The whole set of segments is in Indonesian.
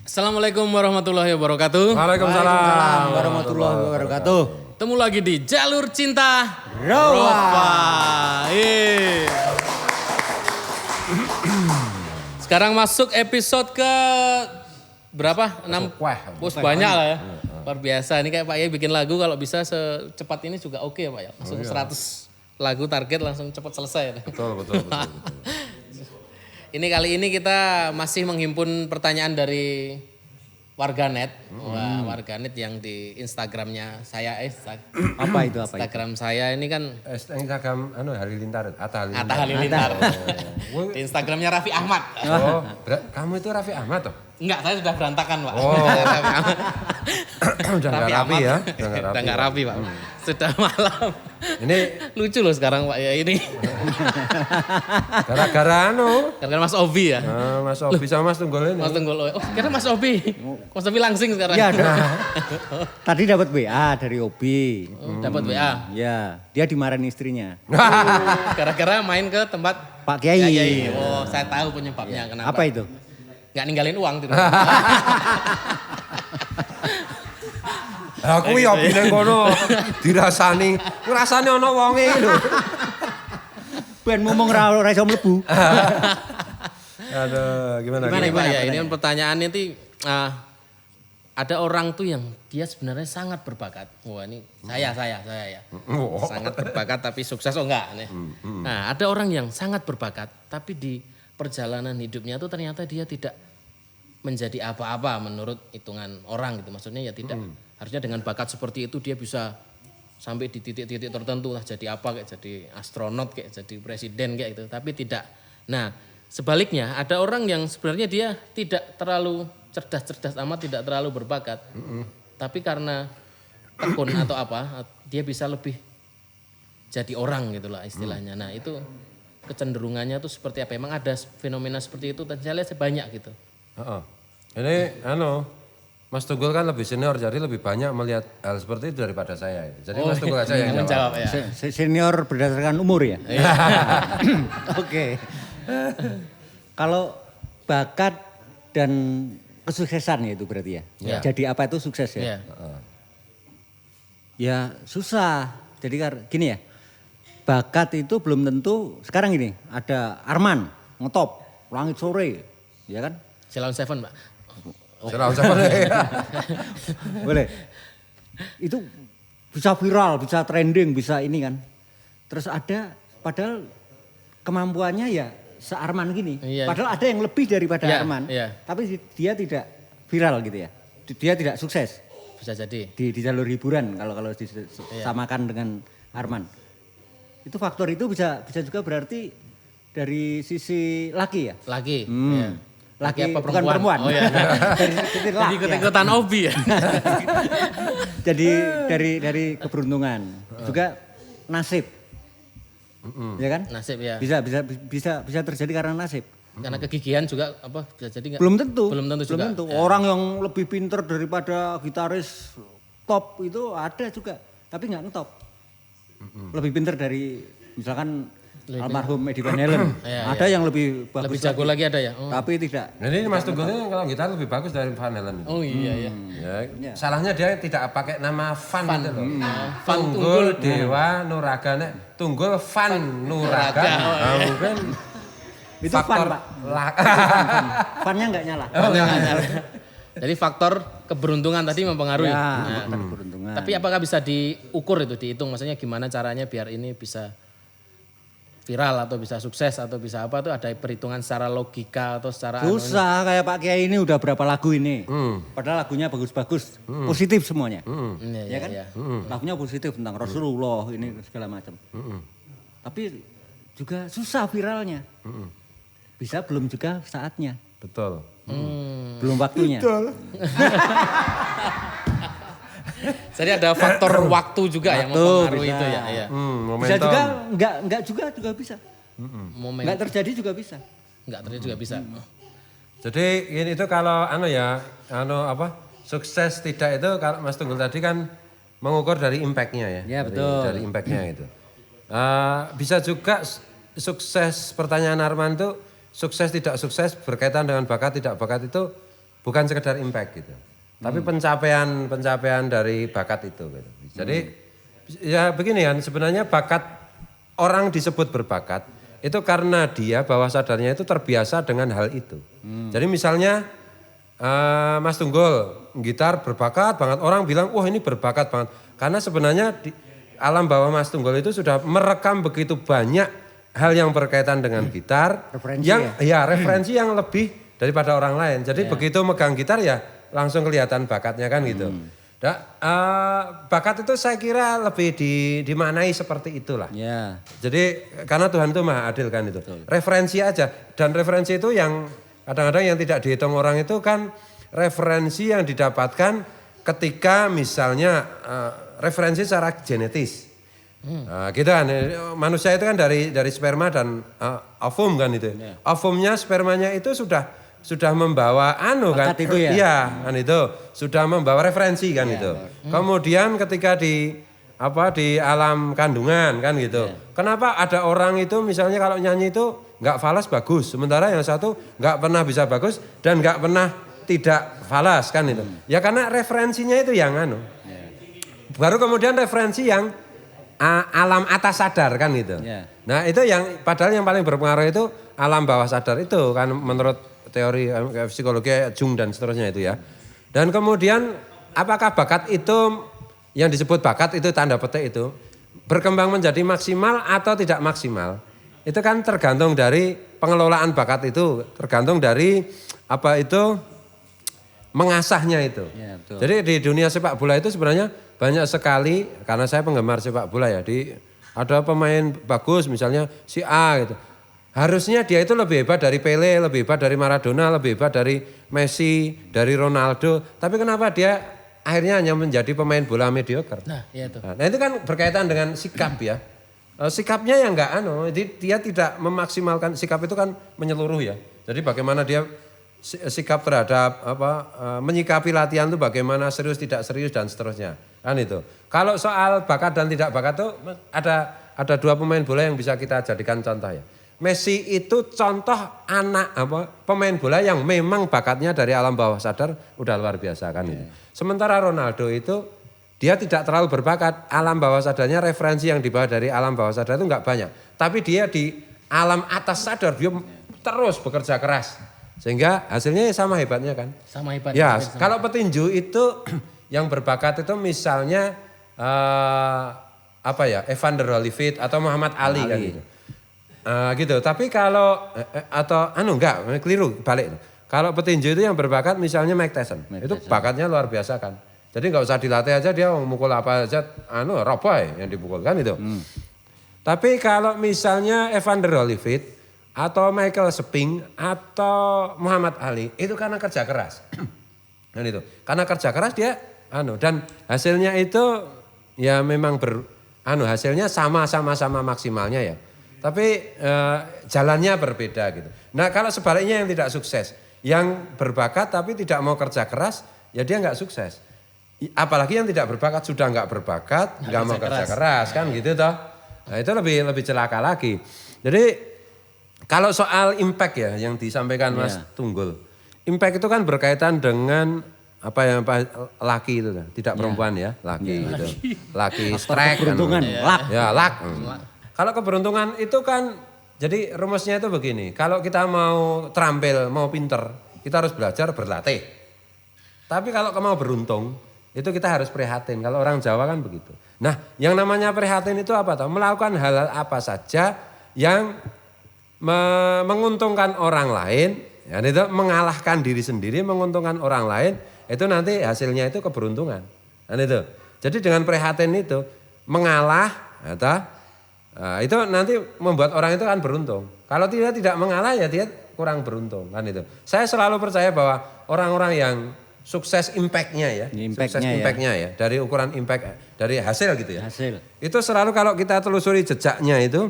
Assalamualaikum warahmatullahi wabarakatuh. Waalaikumsalam warahmatullahi wabarakatuh. Ketemu lagi di Jalur Cinta Rofa. Sekarang masuk episode ke berapa? 6. Bos banyak lah ya. Luar biasa. Ini kayak Pak Yai bikin lagu kalau bisa secepat ini juga oke ya Pak ya. Langsung 100 lagu target langsung cepat selesai. Betul. Ini kali ini kita masih menghimpun pertanyaan dari warganet. Wah, warganet yang di Instagramnya saya. Apa itu? Instagram saya ini kan Instagram Halilintar, Atta Atta Halilintar. Di Instagramnya Raffi Ahmad. Oh, kamu itu Raffi Ahmad toh? Enggak, saya sudah berantakan Pak. Oh. Raffi Ahmad. Udah nggak rapi ya? Udah nggak rapi Pak. Sudah malam. Ini Lucu loh sekarang Pak ya ini. gara-gara Karena Mas Obi ya. Mas Obi sama Mas Tunggul ini. Mas Tunggul. Oh, kira Mas Obi. Mas Obi langsing sekarang. Iya, tadi dapat WA dari Obi. Dapat WA. Ya, dia dimarahin istrinya. Gara-gara main ke tempat Pak Kiai. Oh, saya tahu penyebabnya kenapa. Apa itu? Nggak ninggalin uang gitu. Aku ya bilang kono dirasani, ngrasani ana wonge lho. Ben ngomong ra iso mlebu. Aduh, gimana? Gimana Pak ya? Ini kan pertanyaan itu ada orang tuh yang dia sebenarnya sangat berbakat. Wah ini saya ya. Sangat berbakat tapi sukses enggak nih. Nah ada orang yang sangat berbakat tapi di perjalanan hidupnya tuh ternyata dia tidak menjadi apa-apa menurut hitungan orang gitu. Maksudnya ya tidak. Harusnya dengan bakat seperti itu dia bisa sampai di titik-titik tertentu lah jadi apa kayak jadi astronot kayak jadi presiden kayak gitu. Tapi tidak. Nah sebaliknya ada orang yang sebenarnya dia tidak terlalu cerdas amat, tidak terlalu berbakat. Tapi karena tekun atau apa, dia bisa lebih jadi orang gitu lah istilahnya. Nah itu kecenderungannya tuh seperti apa? Emang ada fenomena seperti itu? Dan saya lihat banyak gitu. Ini Mas Tunggul kan lebih senior jadi lebih banyak melihat hal seperti itu daripada saya. Jadi Mas Tunggul aja yang menjawab ya. Senior berdasarkan umur ya? Oke. Kalau bakat dan kesuksesan ya itu berarti ya? Ya. Jadi apa itu sukses ya? Ya susah. Jadi gini ya, bakat itu belum tentu, sekarang gini, ada Arman, ngetop, Langit Sore, ya kan? Silon Seven Pak. Boleh. Itu bisa viral, bisa trending, bisa ini kan. Terus ada, padahal kemampuannya ya se-Arman gini. Iya. Padahal ada yang lebih daripada Arman. Iya. Tapi dia tidak viral gitu ya. Dia tidak sukses. Bisa jadi. Di jalur hiburan kalau disamakan dengan Arman. Itu faktor itu bisa juga berarti dari sisi laki ya? Laki. Ya. Laki apa bukan perempuan. Oh, ya. Jadi ikut-ikutan hobi ya. Jadi dari keberuntungan. Juga nasib. Ya kan? Nasib ya. Bisa terjadi karena nasib. Karena kegigihan juga apa bisa jadi nggak? Belum tentu juga. Ya. Orang yang lebih pinter daripada gitaris top itu ada juga, tapi nggak ngetop. Lebih pinter dari misalkan almarhum Eddie Van Halen. Ada yang lebih bagus. Lebih jago lagi ada ya. Tapi tidak. Ini Mas Tunggul ini kalau gitar lebih bagus dari Van Halen. Oh iya. Ya. Salahnya dia tidak pakai nama Van gitu loh. Tunggul Dewa Nuraga Tunggul Van Nuraga. Mungkin Itu faktor Pak. Fannya nggak nyala. Jadi faktor keberuntungan tadi mempengaruhi. Ya, faktor keberuntungan. Tapi apakah bisa diukur itu, dihitung? Maksudnya gimana caranya biar ini bisa viral atau bisa sukses atau bisa apa tuh ada perhitungan secara logika atau secara susah kayak Pak Kiai ini udah berapa lagu ini. Padahal lagunya bagus-bagus, positif semuanya. Ya kan? Lagunya positif tentang Rasulullah ini segala macam. Tapi juga susah viralnya. Bisa belum juga saatnya. betul. Belum waktunya. Betul. Jadi ada faktor waktu juga yang mempengaruhi itu ya. Iya. Bisa juga enggak juga bisa. Enggak terjadi juga bisa. Enggak terjadi juga bisa. Jadi ini itu kalau sukses tidak itu kalau Mas Tunggul tadi kan mengukur dari impact-nya ya. Ya betul. Dari impact-nya itu. Bisa juga sukses pertanyaan Arman itu sukses tidak sukses berkaitan dengan bakat tidak bakat itu bukan sekedar impact gitu. Tapi pencapaian dari bakat itu gitu. Jadi ya begini kan, sebenarnya bakat orang disebut berbakat itu karena dia bawah sadarnya itu terbiasa dengan hal itu. Jadi misalnya Mas Tunggul gitar berbakat banget, orang bilang wah ini berbakat banget. Karena sebenarnya di alam bawah Mas Tunggul itu sudah merekam begitu banyak hal yang berkaitan dengan gitar. Referensi referensi yang lebih daripada orang lain. Jadi begitu megang gitar ya langsung kelihatan bakatnya kan gitu. Bakat itu saya kira lebih dimaknai seperti itulah. Ya. Jadi karena Tuhan itu maha adil kan itu. Referensi aja, dan referensi itu yang kadang-kadang yang tidak dihitung orang itu kan referensi yang didapatkan ketika misalnya referensi secara genetis. Gitu kan, manusia itu kan dari sperma dan ovum kan itu. Ovumnya, spermanya itu sudah membawa bakat itu ya? Iya, kan itu sudah membawa referensi kan itu. Kemudian ketika di alam kandungan kan gitu. Kenapa ada orang itu misalnya kalau nyanyi itu nggak falas bagus, sementara yang satu nggak pernah bisa bagus dan nggak pernah tidak falas kan itu. Ya karena referensinya itu yang baru kemudian referensi yang alam atas sadar kan gitu. Nah itu yang padahal yang paling berpengaruh itu alam bawah sadar itu kan menurut teori psikologi Jung dan seterusnya itu ya. Dan kemudian apakah bakat itu yang disebut bakat itu tanda petik itu berkembang menjadi maksimal atau tidak maksimal? Itu kan tergantung dari pengelolaan bakat itu, tergantung dari mengasahnya itu. Ya, betul. Jadi di dunia sepak bola itu sebenarnya banyak sekali, karena saya penggemar sepak bola ya, ada pemain bagus misalnya si A gitu. Harusnya dia itu lebih hebat dari Pele, lebih hebat dari Maradona, lebih hebat dari Messi, dari Ronaldo. Tapi kenapa dia akhirnya hanya menjadi pemain bola mediocre? Nah, iya itu. Nah, itu kan berkaitan dengan sikap ya. Sikapnya yang enggak dia tidak memaksimalkan, sikap itu kan menyeluruh ya. Jadi bagaimana dia sikap terhadap menyikapi latihan itu bagaimana serius tidak serius dan seterusnya. Kan itu. Kalau soal bakat dan tidak bakat itu ada dua pemain bola yang bisa kita jadikan contoh ya. Messi itu contoh pemain bola yang memang bakatnya dari alam bawah sadar udah luar biasa kan itu. Sementara Ronaldo itu dia tidak terlalu berbakat, alam bawah sadarnya referensi yang dibawa dari alam bawah sadar itu enggak banyak. Tapi dia di alam atas sadar dia terus bekerja keras. Sehingga hasilnya sama hebatnya kan. Sama hebatnya. Ya, kalau petinju itu yang berbakat itu misalnya Evander Holyfield atau Muhammad Ali kan gitu. Gitu. Tapi kalau keliru balik. Kalau petinju itu yang berbakat misalnya Mike Tyson. Itu bakatnya luar biasa kan. Jadi nggak usah dilatih aja dia mukul apa aja roboh yang dipukul kan itu. Tapi kalau misalnya Evander Holyfield atau Michael Spink atau Muhammad Ali itu karena kerja keras. Dan itu karena kerja keras dia dan hasilnya itu ya memang hasilnya sama-sama maksimalnya ya. Tapi jalannya berbeda gitu. Nah, kalau sebaliknya yang tidak sukses, yang berbakat tapi tidak mau kerja keras, ya dia nggak sukses. Apalagi yang tidak berbakat sudah nggak berbakat, nggak mau kerja keras kan gitu toh. Nah, itu lebih celaka lagi. Jadi kalau soal impact ya yang disampaikan Mas Tunggul. Impact itu kan berkaitan dengan laki itu kan, tidak perempuan ya, laki gitu. Laki strike keberuntungan, luck. Ya, luck. Kalau keberuntungan itu kan jadi rumusnya itu begini, kalau kita mau terampil, mau pinter, kita harus belajar berlatih. Tapi kalau mau beruntung, itu kita harus prihatin. Kalau orang Jawa kan begitu. Nah, yang namanya prihatin itu apa tahu? Melakukan hal-hal apa saja yang menguntungkan orang lain, ya itu mengalahkan diri sendiri, menguntungkan orang lain, itu nanti hasilnya itu keberuntungan. Dan itu. Jadi dengan prihatin itu mengalah, itu nanti membuat orang itu kan beruntung. Kalau tidak mengalah ya dia kurang beruntung kan itu. Saya selalu percaya bahwa orang-orang yang sukses impactnya ya, ya, dari ukuran impact dari hasil gitu ya. Hasil. Itu selalu kalau kita telusuri jejaknya itu,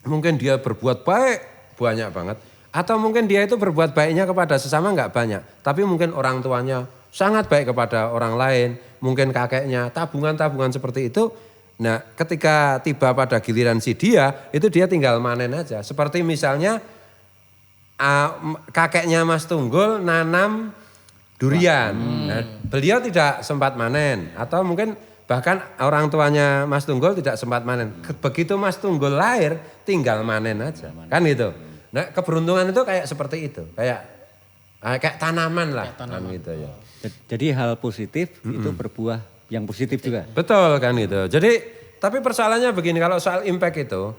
mungkin dia berbuat baik banyak banget, atau mungkin dia itu berbuat baiknya kepada sesama enggak banyak, tapi mungkin orang tuanya sangat baik kepada orang lain, mungkin kakeknya tabungan seperti itu. Nah, ketika tiba pada giliran si dia, itu dia tinggal manen aja. Seperti misalnya kakeknya Mas Tunggul nanam durian. Nah, beliau tidak sempat manen atau mungkin bahkan orang tuanya Mas Tunggul tidak sempat manen. Begitu Mas Tunggul lahir tinggal manen aja. Kan gitu. Nah, keberuntungan itu kayak seperti itu. Kayak tanaman lah kan gitu ya. Jadi hal positif itu berbuah yang positif juga. Betul kan gitu. Jadi tapi persoalannya begini, kalau soal impact itu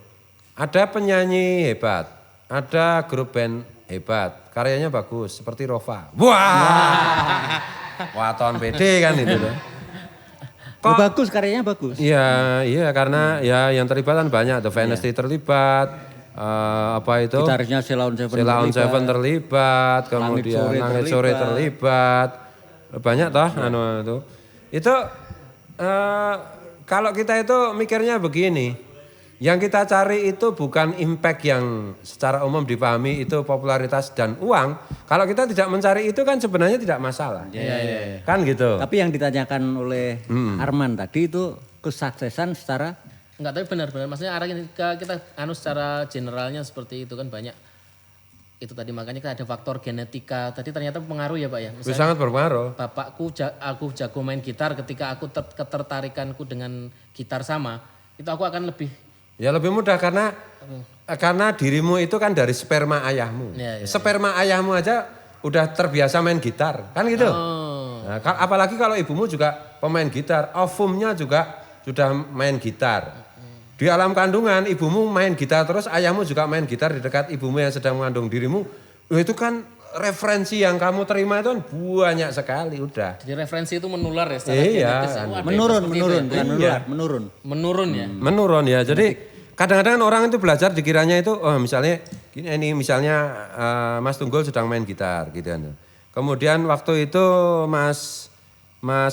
ada penyanyi hebat, ada grup band hebat, karyanya bagus seperti Rova. Wah. Waton PD kan itu loh. Oh, bagus karyanya bagus. Iya karena ya yang terlibat kan banyak, The Vanity terlibat, apa itu? Gitarisnya Sheila on Seven terlibat, kemudian Langit Sore terlibat. Banyak toh itu. Itu kalau kita itu mikirnya begini, yang kita cari itu bukan impact yang secara umum dipahami itu popularitas dan uang. Kalau kita tidak mencari itu kan sebenarnya tidak masalah. Kan gitu. Tapi yang ditanyakan oleh Arman tadi itu kesuksesan secara Enggak, tapi benar-benar maksudnya arah kita secara generalnya seperti itu kan banyak. Itu tadi makanya kan ada faktor genetika. Tadi ternyata pengaruh ya Pak ya. Misalnya, sangat berpengaruh. Bapakku aku jago main gitar, ketika aku ketertarikanku dengan gitar sama, itu aku akan lebih. Ya lebih mudah karena dirimu itu kan dari sperma ayahmu. Sperma ayahmu aja udah terbiasa main gitar, kan gitu. Nah, apalagi kalau ibumu juga pemain gitar, ovumnya juga sudah main gitar. Di alam kandungan ibumu main gitar terus ayahmu juga main gitar di dekat ibumu yang sedang mengandung dirimu. Itu kan referensi yang kamu terima itu kan banyak sekali udah. Jadi referensi itu menular ya secara genetis. Menurun ya. Menurun ya. Jadi kadang-kadang orang itu belajar dikiranya itu misalnya Mas Tunggul sedang main gitar gitu kan. Kemudian waktu itu Mas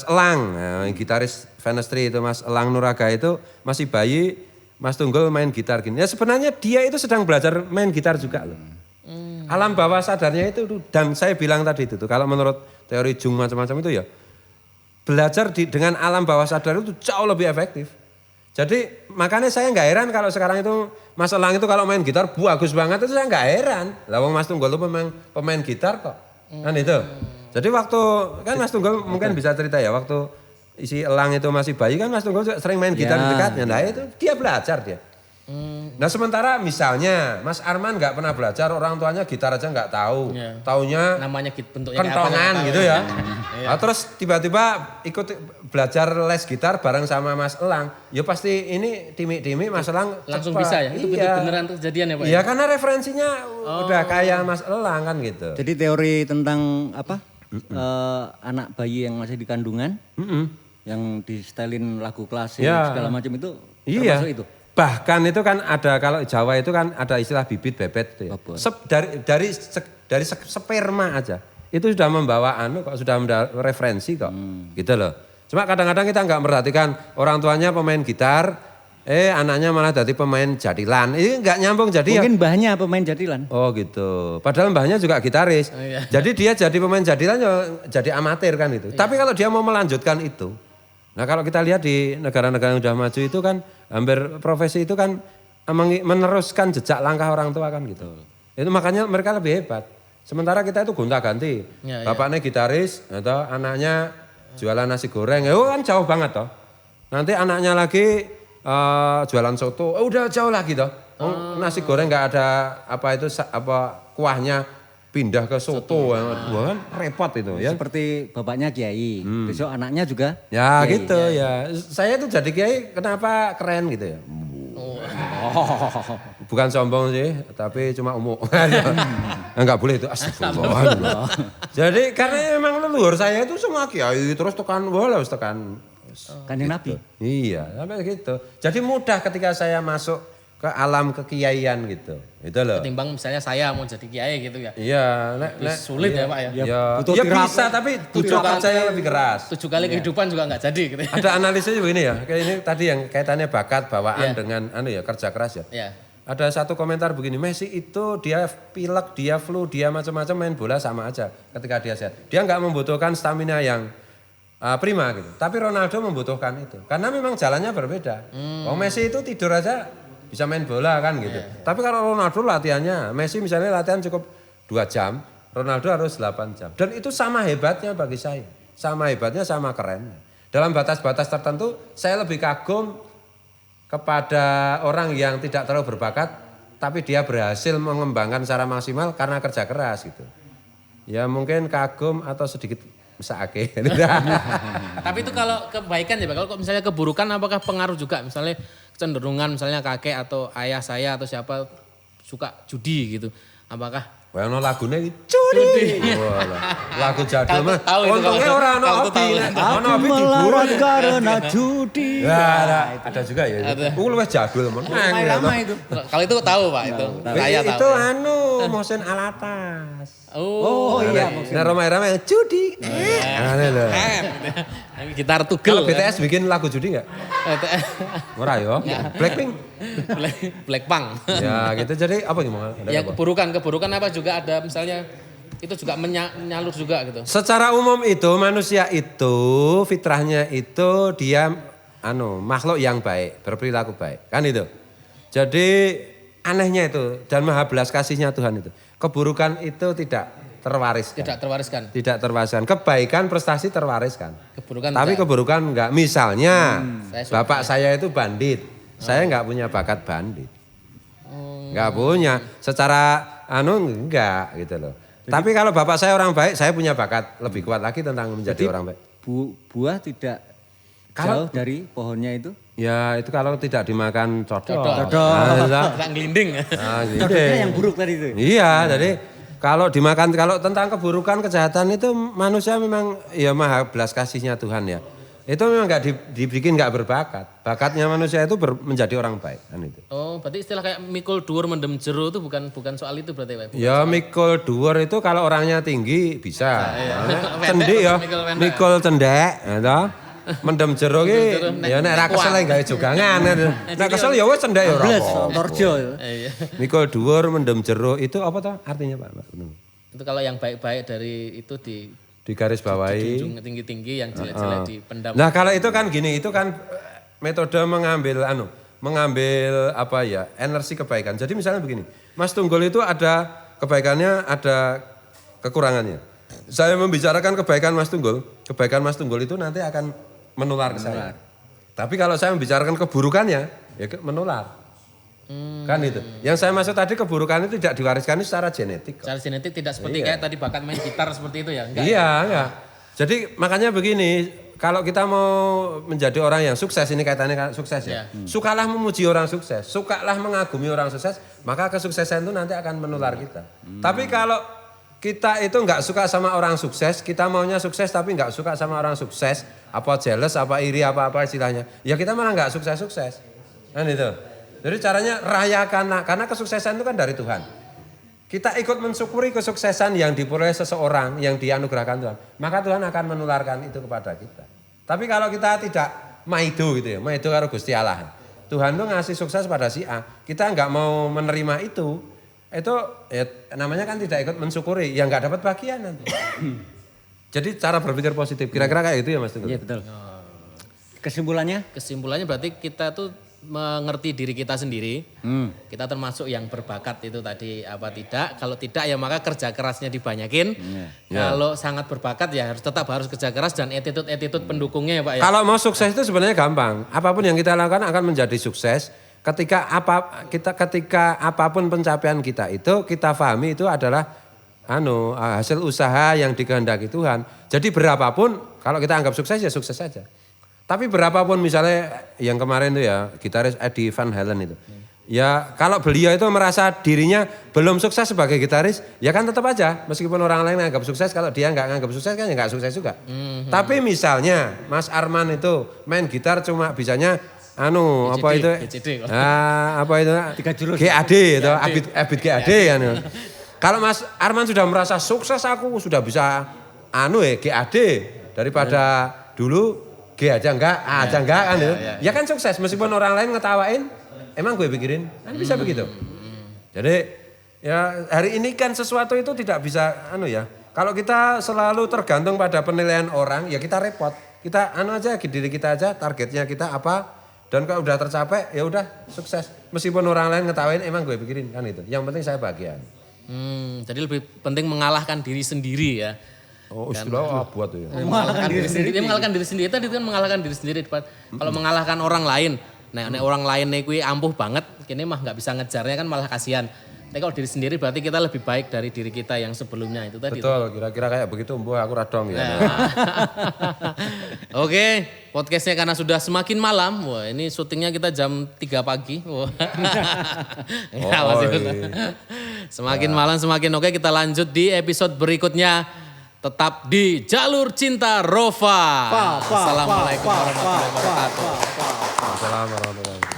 Elang, gitaris Venestri itu Mas Elang Nuraga itu masih bayi, Mas Tunggul main gitar gini. Ya sebenarnya dia itu sedang belajar main gitar juga loh. Alam bawah sadarnya itu dan saya bilang tadi itu kalau menurut teori Jung macam-macam itu ya belajar dengan alam bawah sadar itu jauh lebih efektif. Jadi makanya saya nggak heran kalau sekarang itu Mas Elang itu kalau main gitar bagus banget itu saya nggak heran. Lah Mas Tunggul itu pemain gitar kok. Kan itu. Jadi waktu kan Mas Tunggul mungkin bisa cerita ya waktu si Elang itu masih bayi kan Mas Tunggul juga sering main gitar di dekatnya. Nah itu dia belajar dia. Nah sementara misalnya Mas Arman nggak pernah belajar, orang tuanya gitar aja nggak tahu. Taunya namanya bentuknya kentongan gitu ya. Nah, terus tiba-tiba ikut belajar les gitar bareng sama Mas Elang. Ya pasti ini timi-timi Mas Elang langsung cepat. bisa ya? Itu beneran kejadian ya Pak? Iya karena referensinya udah kayak Mas Elang kan gitu. Jadi teori tentang apa anak bayi yang masih di kandungan, yang di setelin lagu klasik segala macam itu termasuk itu. Bahkan itu kan ada kalau Jawa itu kan ada istilah bibit bebet itu ya. Dari sperma aja itu sudah membawa kok sudah referensi kok gitu loh. Cuma kadang-kadang kita nggak memperhatikan orang tuanya pemain gitar, anaknya malah jadi pemain jadilan. Ini nggak nyambung jadi mungkin mbahnya pemain jadilan. Oh gitu. Padahal mbahnya juga gitaris. Jadi dia jadi pemain jadilan jadi amatir kan itu. Tapi kalau dia mau melanjutkan itu, nah kalau kita lihat di negara-negara yang sudah maju itu kan hampir profesi itu kan meneruskan jejak langkah orang tua kan gitu. Itu makanya mereka lebih hebat. Sementara kita itu gonta-ganti. Bapaknya gitaris atau anaknya jualan nasi goreng. Ya kan jauh banget toh. Nanti anaknya lagi jualan soto. Udah jauh lagi toh. Nasi goreng nggak ada kuahnya pindah ke soto. Wah kan repot itu ya. Seperti bapaknya kiai, besok anaknya juga ya kiai. gitu ya. Saya tuh jadi kiai kenapa keren gitu ya. Bukan sombong sih, tapi cuma umum. Enggak boleh itu astagfirullah. Jadi karena memang leluhur saya itu semua kiai terus tekan Kanjeng Nabi. Iya, sampai gitu. Jadi mudah ketika saya masuk ke alam kekiaian gitu. Itu loh. Ketimbang misalnya saya mau jadi kiai gitu ya. Iya, sulit ya Pak ya. Ya bisa tapi butuh kerja yang lebih keras. 7 kali kehidupan juga nggak jadi gitu. Ada analisisnya begini ya. Kayak ini tadi yang kaitannya bakat bawaan dengan kerja keras ya. Ada satu komentar begini, Messi itu dia pilek, dia flu, dia macam-macam main bola sama aja ketika dia sehat. Dia nggak membutuhkan stamina yang prima gitu. Tapi Ronaldo membutuhkan itu. Karena memang jalannya berbeda. Messi itu tidur aja bisa main bola kan gitu. Tapi kalau Ronaldo latihannya, Messi misalnya latihan cukup 2 jam, Ronaldo harus 8 jam. Dan itu sama hebatnya bagi saya. Sama hebatnya, sama kerennya. Dalam batas-batas tertentu saya lebih kagum kepada orang yang tidak terlalu berbakat tapi dia berhasil mengembangkan secara maksimal karena kerja keras gitu. Ya mungkin kagum atau sedikit mesake. Tapi itu kalau kebaikan ya Pak, kalau misalnya keburukan apakah pengaruh juga? Misalnya kecenderungan misalnya kakek atau ayah saya atau siapa suka judi gitu. Apakah Wah, ono lagune judi. Lagu jadul mah. Untungnya ora ono hobi. Ono hobi diburuh karena judi. Ya, ada juga ya. Luwih jadul men. Lama itu. kalau itu tahu Pak itu. Saya tahu. Itu anu Mohsin Alatas. Oh iya. Nah Roma-Roma yang judi. Aneh lho. Gitar Kalau tugel. BTS bikin lagu judi enggak? Ora yo. Blackpink. Blackpink. Ya gitu jadi apa gimana? Ya keburukan apa juga ada misalnya itu juga menyalur juga gitu. Secara umum itu manusia itu fitrahnya itu dia makhluk yang baik, berperilaku baik. Kan itu. Jadi anehnya itu dan maha belas kasihnya Tuhan itu. Keburukan itu tidak terwariskan. Tidak terwariskan. Kebaikan prestasi terwariskan. Keburukan tapi tidak. Keburukan enggak. Misalnya bapak saya itu bandit. Saya enggak punya bakat bandit. Enggak punya. Secara enggak gitu loh. Jadi, tapi kalau bapak saya orang baik, saya punya bakat lebih kuat lagi tentang menjadi orang baik. Buah tidak jauh dari pohonnya itu? Ya itu kalau tidak dimakan codok. Tidak ngelinding. Codoknya yang buruk tadi itu? Iya, jadi kalau tentang keburukan kejahatan itu manusia memang ya maha belas kasihnya Tuhan ya. Itu memang nggak dibikin nggak berbakat. Bakatnya manusia itu menjadi orang baik kan itu. Oh, berarti istilah kayak mikul dhuwur mendem jero itu bukan soal itu berarti Pak? Ya mikul dhuwur itu kalau orangnya tinggi bisa. Cendek ya. Mikul cendek, gitu. Mendem jero ki ya nek ra kesel gawe jogangan. Nek kesel ya wis cendek ya ora apa. Torjo. Mikul dhuwur mendem jero itu apa toh artinya Pak? Itu kalau yang baik-baik dari itu di garis bawahi. Tinggi-tinggi yang jelek-jelek dipendam. Nah, kalau itu kan gini, itu kan metode mengambil apa ya, energi kebaikan. Jadi misalnya begini, Mas Tunggul itu ada kebaikannya, ada kekurangannya. Saya membicarakan kebaikan Mas Tunggul itu nanti akan menular ke saya. Tapi kalau saya membicarakan keburukannya, ya menular. Kan itu. Yang saya maksud tadi keburukan itu tidak diwariskan secara genetik. Secara genetik tidak seperti kayak tadi bakat main gitar seperti itu ya? Enggak. Jadi makanya begini, kalau kita mau menjadi orang yang sukses, ini kaitannya sukses ya. Sukalah memuji orang sukses, sukalah mengagumi orang sukses, maka kesuksesan itu nanti akan menular kita. Tapi kalau kita itu enggak suka sama orang sukses, kita maunya sukses tapi enggak suka sama orang sukses, apa jealous, apa iri, apa istilahnya, ya kita malah enggak sukses-sukses. Kan itu. Jadi caranya rayakan, karena kesuksesan itu kan dari Tuhan. Kita ikut mensyukuri kesuksesan yang diperoleh seseorang, yang dianugerahkan Tuhan. Maka Tuhan akan menularkan itu kepada kita. Tapi kalau kita tidak maido gitu ya, maido karo Gusti Allah. Tuhan tuh ngasih sukses pada si A, kita enggak mau menerima itu ya, namanya kan tidak ikut mensyukuri, yang enggak dapat bagian nanti. Jadi cara berpikir positif, kira-kira kayak gitu ya Mas Tunggul? Iya betul. Kesimpulannya berarti kita tuh mengerti diri kita sendiri. Kita termasuk yang berbakat itu tadi apa tidak. Kalau tidak ya maka kerja kerasnya dibanyakin. Kalau sangat berbakat ya harus kerja keras dan attitude pendukungnya ya Pak ya. Kalau mau sukses itu sebenarnya gampang. Apapun yang kita lakukan akan menjadi sukses. Ketika apapun pencapaian kita itu kita pahami itu adalah hasil usaha yang dikehendaki Tuhan. Jadi berapapun kalau kita anggap sukses ya sukses saja. Tapi berapapun misalnya yang kemarin itu ya gitaris Eddie Van Halen itu. Ya kalau beliau itu merasa dirinya belum sukses sebagai gitaris, ya kan tetap aja. Meskipun orang lain menganggap sukses, kalau dia nggak nganggap sukses kan ya nggak sukses juga. Tapi misalnya Mas Arman itu main gitar cuma bisanya apa itu? Apa itu? 3 jurus. GAD itu, Abit GAD kan. Kalau Mas Arman sudah merasa sukses aku sudah bisa GAD daripada dulu G aja enggak, A aja enggak kan itu. Ya kan sukses meskipun orang lain ngetawain, emang gue pikirin, kan bisa begitu. Jadi ya hari ini kan sesuatu itu tidak bisa kalau kita selalu tergantung pada penilaian orang, ya kita repot. Kita aja diri kita aja, targetnya kita apa, dan kalau udah tercapai ya udah sukses. Meskipun orang lain ngetawain, emang gue pikirin kan itu. Yang penting saya bahagia. Jadi lebih penting mengalahkan diri sendiri ya. Oh, istilah apa tuh ya? Mengalahkan diri sendiri. Dia mengalahkan diri sendiri tadi itu kan mengalahkan diri sendiri depan. Kalau mengalahkan orang lain, nah orang lain nih kuwi ampuh banget, kini mah nggak bisa ngejarnya kan malah kasihan. Tapi kalau diri sendiri berarti kita lebih baik dari diri kita yang sebelumnya itu tadi. Betul, kira-kira kayak begitu aku radong ya. Oke, podcastnya karena sudah semakin malam. Wah, ini syutingnya kita jam 3 pagi. Wah. Enggak, masih betul. Semakin malam semakin oke, kita lanjut di episode berikutnya. Tetap di Jalur Cinta Rofa. Assalamualaikum warahmatullahi wabarakatuh. Assalamualaikum warahmatullahi wabarakatuh.